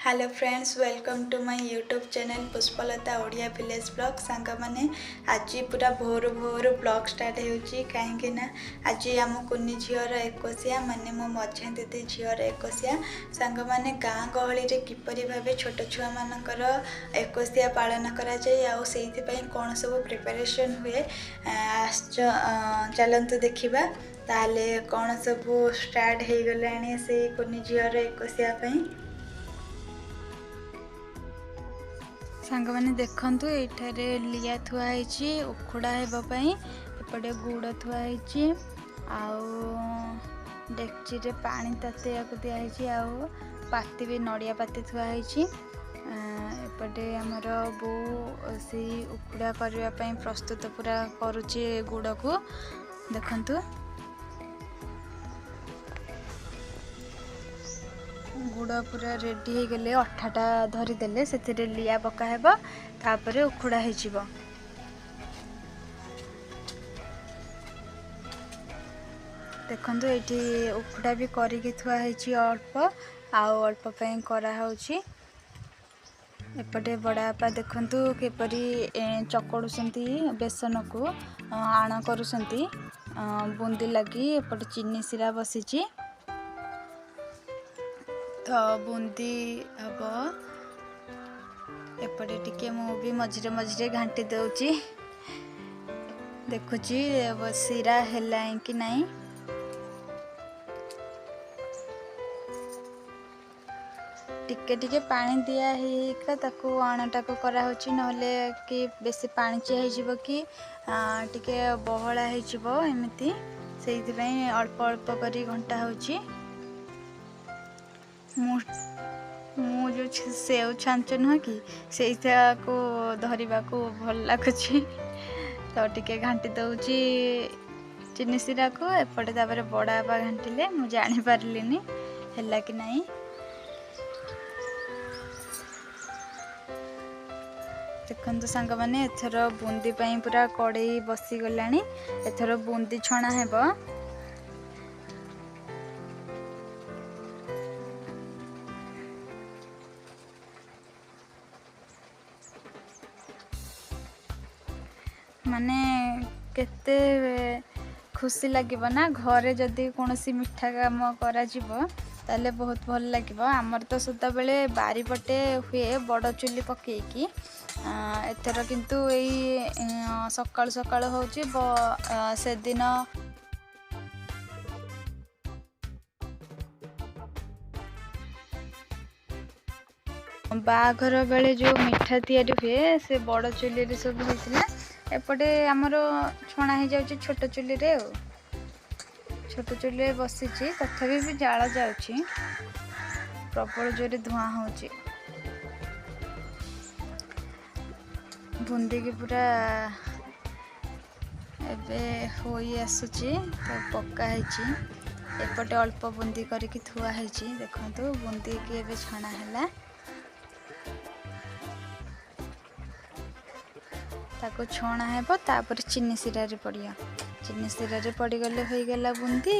Hello friends, welcome to my YouTube channel Pushpalata Odia village blog. सांग मैंने आज पूरा भोर भोर ब्लॉग स्टार्ट होची कहीं आज आम कुनी झीर एकोसिया माने मो मझे दीदी झीर एकोसिया। सांग मैंने गाँ गहली रे किपरि भाबे छोट छुआ मानकर एकोसिया पालन करा जाय आ सेइथि पई कोन सब प्रिपरेशन हुए चलंतु देखिबा। ताले कौन सब स्टार्ट हो गलानी से कुनी झीर एकोसिया पई। सांग मैंने देखंतु एठारे लिया थुआ है उखुड़ा हेबाई एपटे गुड़ थुआ है डेक्ची रे पानी तातेया को दिखाई आउ पाती भी नड़िया पाती थुआ है एपटे आमर बो से उखुड़ा करने प्रस्तुत पूरा करुचे गुड़ को देखंतु। गुड़ पूरा रेडी हो गले अठाटा धरीदेले से लिया पका हेबा तापरे उखुड़ा हेजिबो। देखंतु एठी उखुड़ा भी करिके थुआ हेछि अल्प अल्प पई करा होछि। एपटे बड़ापा देखंतु केपरी चकड़ुसंती बेसन को आण करुसंती बूंदी लगी एपटे चीनी सिरा बसीछि तो बूंदी हम एपटे टिके मु भी मझे मझे घाटी दउची देखुची सिरा है कि नहीं। टिके टिके पानी दिया है ताकू आणटा को करा होची नहले कि बेसी पानी चिया हो कि टिके बहला हो एमती से अल्प अल्प करी घंटा होची। मु जो सेव छांच नुह कि से को धरवा को भल लगुच तो टिके घाटी दउची चीनी सिरा को एपटे तापर बड़ा बा घाटिले मु जानी पारलिनी है कि नहीं। देखंतु सांग माने एथर बूंदी पई पूरा कड़ई बसी गलानी एथर बूंदी छणा हेबो। माने केते खुशी लगे ना घरे जदि कौन सी मिठा काम करा ताले बहुत भल लगे। आमर तो सदा बेले बारीपटे हुए बड़ चुली पकईकी एथर किंतु यही सकाल सकाल होची से दिन बाघर बेले जो मिठा तैयारी हुए से बड़ चुली रे सब होइतिला। एपटे आमर छणा हो जाउची छोट चुली रे छोट चुली बसीची तथापि भी जाल जाउची प्रबल जोरे धुआं होची। बूंदी की पूरा एबे होई आसुची तो पक्का है एपटे अल्प बूंदी करके थुआ है देखो बूंदी की एबे छणा हैला ताको छणा हेबो तापर चीनी सिरा रे पड़िया चीनी सिरा रे पड़ी गले होई गेला बूंदी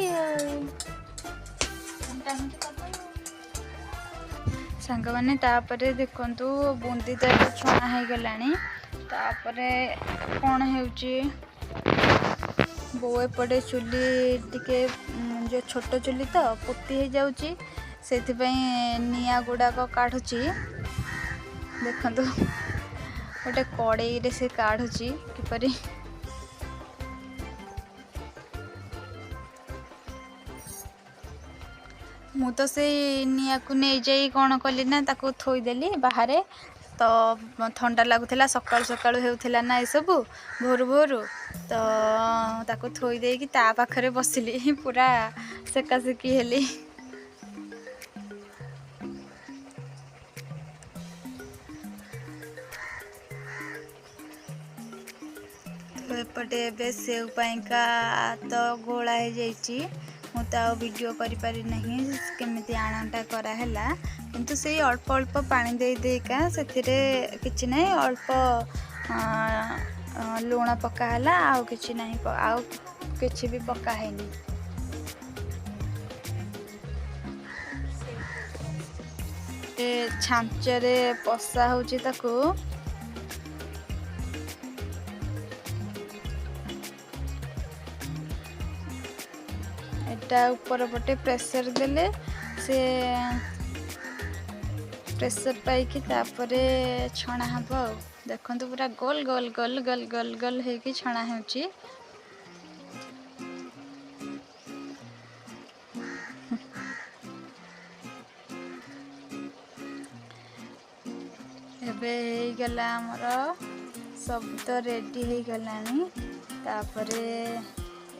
सांग माने तापरे देखंतु बूंदी तो छणा हो गलानी तापरे कौन होउची बो एपटे चुली टिके जो छोट चुली तो पोती हो जाउची सेथि पई निया गुड़ाक काढुची देखंतु गोटे कड़ई रे से काढ़ुची किपरि मु तो से निया को नहीं जाई कौन कली ना ताको थोईदेली बाहर तो ठंडा लगुला सकाल सकाल होउथिला ना ये सब भोर भोर तो ताको थोई देकी ता पाखरे बसिली पूरा सेका सेकी हेली। तो एपटे एबे सेव पाइका तो गोला हो जाइए मु तो वीडियो करि पारि नहीं केमिति आणाटा कराला किंतु से अल्प अल्प पानी दे देका से किछि नहीं अल्प लुण पकाला आउ किछि नहीं आउ किछि भी पका हैनी। ଛାଞ୍ଚରେ ପଶା ହେଉଛି ତାକୁ। ଏଟା ଉପର ପଟେ ପ୍ରେସର ଦେଲେ ସେ ପ୍ରେସର ପାଇକି ତାପରେ ଛଣା ହେବ ଆଉ। ଦେଖନ୍ତୁ ପୁରା ଗୋଲ ଗୋଲ ଗୋଲ ଗୋଲ ଗୋଲ ଗୋଲ ହେଇକି ଛଣା ହେଉଛି। ଏବେ ହେଇଗଲା ଆମର ସବୁ ତ ରେଡ଼ି ହେଇଗଲାଣି। ତାପରେ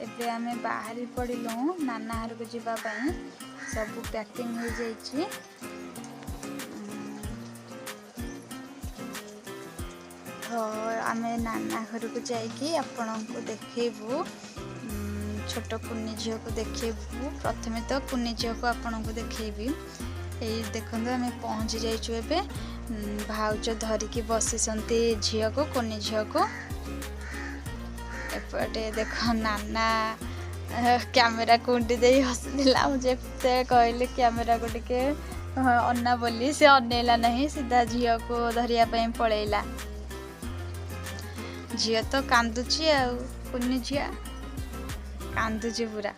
ଏବେ ଆମେ ବାହାରି ପଡ଼ିଲୁ ନାନା ଘରକୁ ଯିବା ପାଇଁ। ସବୁ ପ୍ୟାକିଂ ହେଇଯାଇଛି। ତ ଆମେ ନାନା ଘରକୁ ଯାଇକି ଆପଣଙ୍କୁ ଦେଖେଇବୁ, ଛୋଟ କୁନି ଝିଅକୁ ଦେଖେଇବୁ। ପ୍ରଥମେ ତ କୁନି ଝିଅକୁ ଆପଣଙ୍କୁ ଦେଖେଇବି। ଏଇ ଦେଖନ୍ତୁ ଆମେ ପହଞ୍ଚି ଯାଇଛୁ ଏବେ। ଭାଉଜ ଧରିକି ବସିଛନ୍ତି ଝିଅକୁ, କୁନି ଝିଅକୁ। ଏପଟେ ଦେଖ ନାନା କ୍ୟାମେରା କୁଣ୍ଡି ଦେଇ ହସିଥିଲା। ମୁଁ ଯେତେ କହିଲି କ୍ୟାମେରାକୁ ଟିକେ ଅନା ବୋଲି, ସେ ଅନେଇଲା ନାହିଁ, ସିଧା ଝିଅକୁ ଧରିବା ପାଇଁ ପଳେଇଲା। ଝିଅ ତ କାନ୍ଦୁଛି ଆଉ, କୁନି ଝିଅ କାନ୍ଦୁଛି ପୁରା।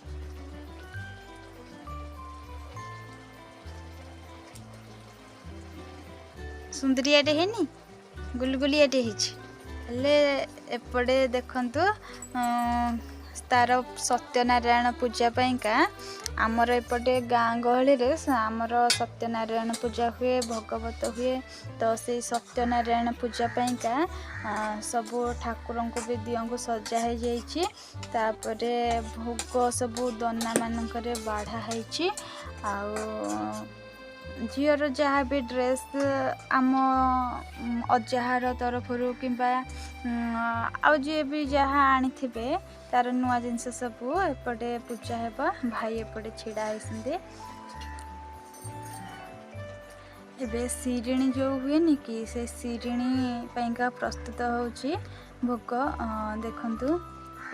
ସୁନ୍ଦରିଆଟେ ହେଇନି, ଗୁଲଗୁଲିଆଟେ ହେଇଛି। ହେଲେ ଏପଟେ ଦେଖନ୍ତୁ ତାର ସତ୍ୟନାରାୟଣ ପୂଜା ପାଇଁକା ଆମର ଏପଟେ ଗାଁ ଗହଳିରେ ଆମର ସତ୍ୟନାରାୟଣ ପୂଜା ହୁଏ, ଭଗବତ ହୁଏ। ତ ସେଇ ସତ୍ୟନାରାୟଣ ପୂଜା ପାଇଁକା ସବୁ ଠାକୁରଙ୍କୁ ବି ଦିଅଙ୍କୁ ସଜା ହେଇଯାଇଛି। ତାପରେ ଭୋଗ ସବୁ ଦନା ମାନଙ୍କରେ ବାଢ଼ା ହେଇଛି। ଆଉ ଝିଅର ଯାହା ବି ଡ୍ରେସ୍ ଆମ ଅଜାହାର ତରଫରୁ କିମ୍ବା ଆଉ ଯିଏ ବି ଯାହା ଆଣିଥିବେ ତାର ନୂଆ ଜିନିଷ ସବୁ ଏପଟେ ପୂଜା ହେବ। ଭାଇ ଏପଟେ ଛିଡ଼ା ହେଇଛନ୍ତି। ଏବେ ଶିରିଣୀ ଯେଉଁ ହୁଏନି କି, ସେ ଶିରିଣୀ ପାଇଁକା ପ୍ରସ୍ତୁତ ହେଉଛି ଭୋଗ। ଦେଖନ୍ତୁ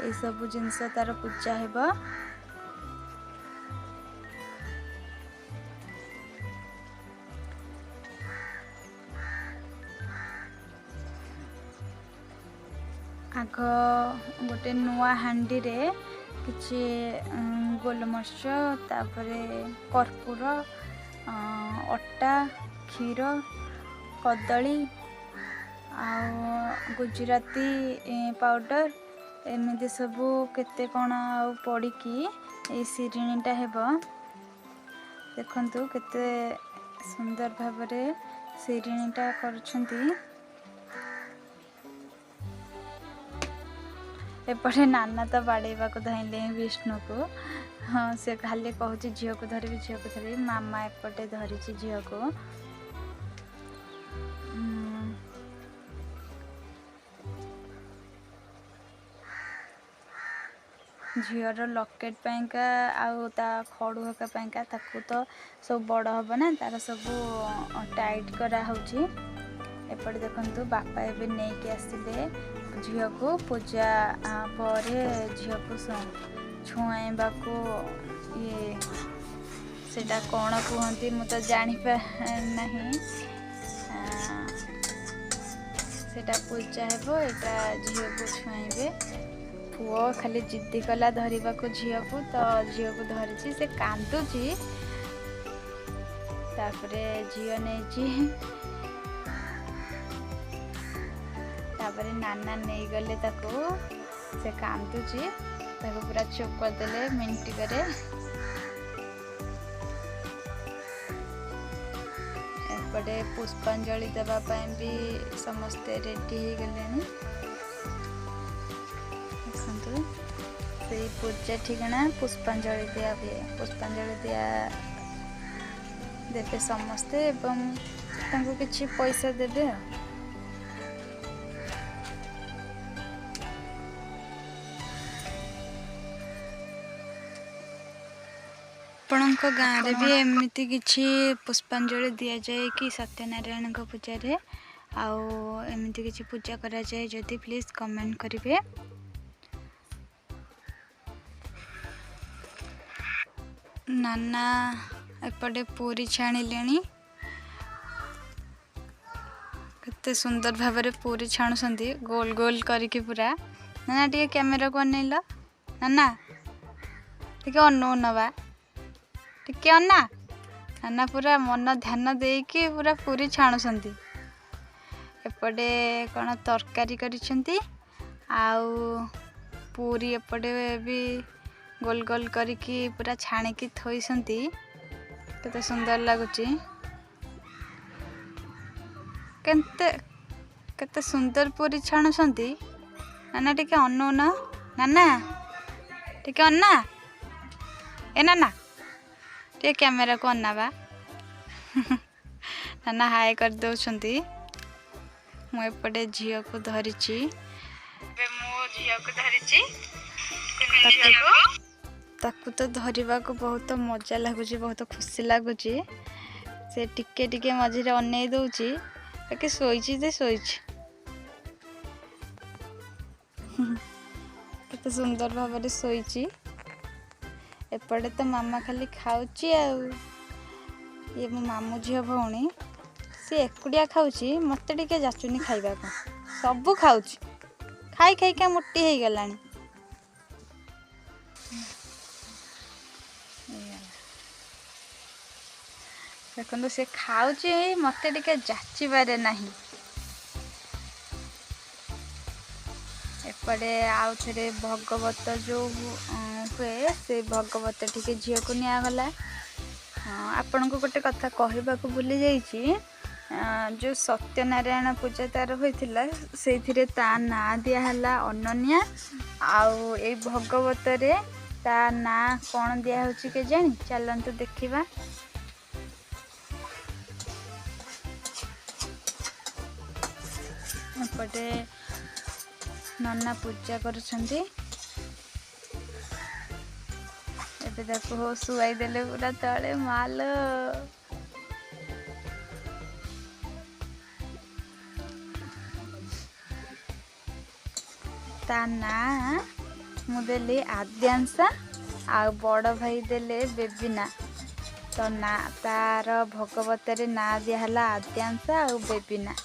ଏଇସବୁ ଜିନିଷ ତାର ପୂଜା ହେବ। ଆଗ ଗୋଟେ ନୂଆ ହାଣ୍ଡିରେ କିଛି ଗୋଲମରିଚ, ତାପରେ କର୍ପୂର, ଅଟା, କ୍ଷୀର, କଦଳୀ ଆଉ ଗୁଜୁରାତି ପାଉଡ଼ର, ଏମିତି ସବୁ କେତେ କ'ଣ ଆଉ ପଡ଼ିକି ଏଇ ଶିରିଣୀଟା ହେବ। ଦେଖନ୍ତୁ କେତେ ସୁନ୍ଦର ଭାବରେ ଶିରିଣୀଟା କରୁଛନ୍ତି। ଏପଟେ ନାନା ତ ବାଡ଼େଇବାକୁ ଧାଇଁଲେ ବିଷ୍ଣୁକୁ। ହଁ, ସେ ଖାଲି କହୁଛି ଝିଅକୁ ଧରିବି, ଝିଅକୁ ଧରିବି। ମାମା ଏପଟେ ଧରିଛି ଝିଅକୁ। ଝିଅର ଲକେଟ୍ ପାଇଁକା ଆଉ ତା ଖଡ଼ୁ ହକା ପାଇଁକା ତାକୁ ତ ସବୁ ବଡ଼ ହବ ନା, ତାର ସବୁ ଟାଇଟ୍ କରାହେଉଛି। ଏପଟେ ଦେଖନ୍ତୁ ବାପା ଏବେ ନେଇକି ଆସିଲେ ଝିଅକୁ। ପୂଜା ପରେ ଝିଅକୁ ଛୁଆଇବାକୁ ସେଟା କ'ଣ କୁହନ୍ତି ମୁଁ ତ ଜାଣିପାରୁନାହିଁ। ସେଟା ପୂଜା ହେବ, ଏଟା ଝିଅକୁ ଛୁଆଇବେ। ପୁଅ ଖାଲି ଜିଦ୍ଦି କଲା ଧରିବାକୁ ଝିଅକୁ, ତ ଝିଅକୁ ଧରିଛି। ସେ କାନ୍ଦୁଛି। ତାପରେ ଝିଅ ନେଇଛି। ତାପରେ ନାନା ନେଇଗଲେ ତାକୁ। ସେ କାନ୍ଦୁଛି, ତାକୁ ପୁରା ଚୁପ୍ କରିଦେଲେ ମିନିଟିକରେ। ଏପଟେ ପୁଷ୍ପାଞ୍ଜଳି ଦେବା ପାଇଁ ବି ସମସ୍ତେ ରେଡ଼ି ହେଇଗଲେଣି। ଦେଖନ୍ତୁ ସେଇ ପୂଜା ଠିକଣା ପୁଷ୍ପାଞ୍ଜଳି ଦିଆ ହୁଏ। ପୁଷ୍ପାଞ୍ଜଳି ଦେବେ ସମସ୍ତେ ଏବଂ ତାଙ୍କୁ କିଛି ପଇସା ଦେବେ ଆଉ। ଆପଣଙ୍କ ଗାଁରେ ବି ଏମିତି କିଛି ପୁଷ୍ପାଞ୍ଜଳି ଦିଆଯାଏ କି ସତ୍ୟନାରାୟଣଙ୍କ ପୂଜାରେ? ଆଉ ଏମିତି କିଛି ପୂଜା କରାଯାଏ ଯଦି ପ୍ଲିଜ୍ କମେଣ୍ଟ କରିବେ। ନାନା ଏପଟେ ପୁରୀ ଛାଣିଲେଣି। केते सुंदर भाव पूरी छाणुंट गोल गोल करके पूरा नाना टे कैमेरा को अनैल नाना टे अनु नवा टे अन्ना नाना पूरा मन ध्यान देकी पूरा पूरी छाणुंट एपटे कौन तरकारी करिसेंती आउ पूरी एपटे भी गोल गोल करके पूरा छाणिकी थोइसंती केते सुंदर लगुची केते सुंदर पूरी छाणुंट नाना टिके अनौन नाना टिके अन्ना ए नाना टे कैमेरा को अन्नावा नाना हाय कर दौरान मु एपटे झील को धरी ताकू तो धरवा को बहुत मजा लगुच बहुत खुशी लगुच से टिके टिके मझे अनै दौची बाकी शोची जे शोची केते सुंदर भाव शोची एपटे तो मामा खाली खाऊची ये मो मामू झील भौणी सी एकुटिया खाऊची मत टिके जाचुनी खाइबा को सबू खाऊची खाई खाई का मोटी हो गलानी देखो से खाऊची मत टिके जाचिबारे नहीं एपटे आउ थे भगवत जो हुए से भगवत टिके झील को निगला आपण को गोटे कथा कहबा को भूली जाइए जो सत्यनारायण पूजा तार होता से ता ना दिहला अनन्या आउ ए भगवत रे ता ना कौन दिया होची के जानी चलंतु देखिबा एपटे नन्ना पूजा करुछंती एबे देखो सुआई देले पूरा तले माल ता ना मुदेली आद्यांशा आ बड़ भाई देले बेबिना तो ना तार भगवत रे ना दिहला आद्यांशा आ बेबिना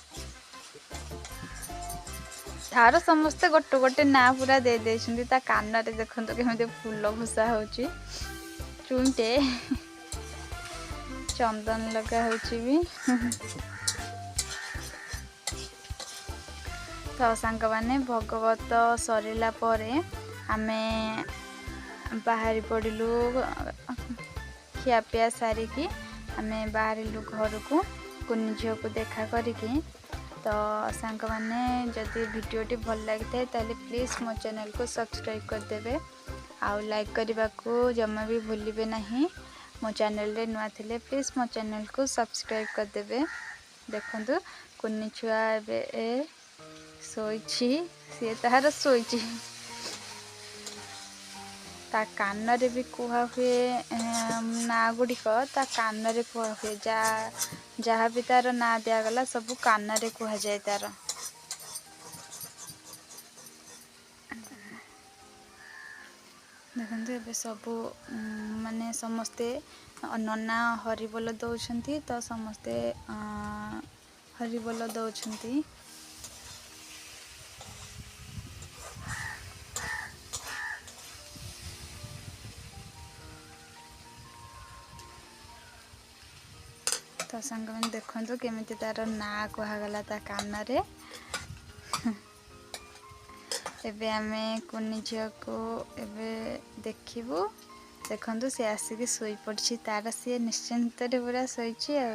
तार समस्ते गोटे गोटे ना पूरा दे देछंती ता कान रे देखंतो केमिते फूल घुसा होची चुंटे चंदन लगा होची भी तो सांग माने भगवत सरिला परे आमे बाहरी पड़िलु खियापिया सारिकी आमे बाहरिलु घर को कुनी झील को देखा करिकी तो सांग माने जदि वीडियोटी भल लगी ताले प्लीज़ मो चैनल को सब्सक्राइब कर देबे आउ लाइक करने को जमा भी भूलिबे नहीं मो चैनल रे नुआ थिले प्लीज़ मो चैनल को सब्सक्राइब कर देबे देखंतु कुनी छुआ ए सोईची सी तार सोईची ता कान रे भी कुहा हुए ना गुड़िक ता कान रे कुहा हुए जहाँ भी तार ना दिगला सब कान रे कुहा जाए तार देखते ए सब माने समस्ते नन्ना हरिबोल दौरान तो समस्ते हरिबोल दौरान तो सांग मैंने देखो केमिति तार ना कहगला ता कान रे एबे आमे कुनी झील को एबे देखिबू देखंतु से आसिक सोई पड़छि तार सी निश्चिंत रे पूरा सोईछि आ।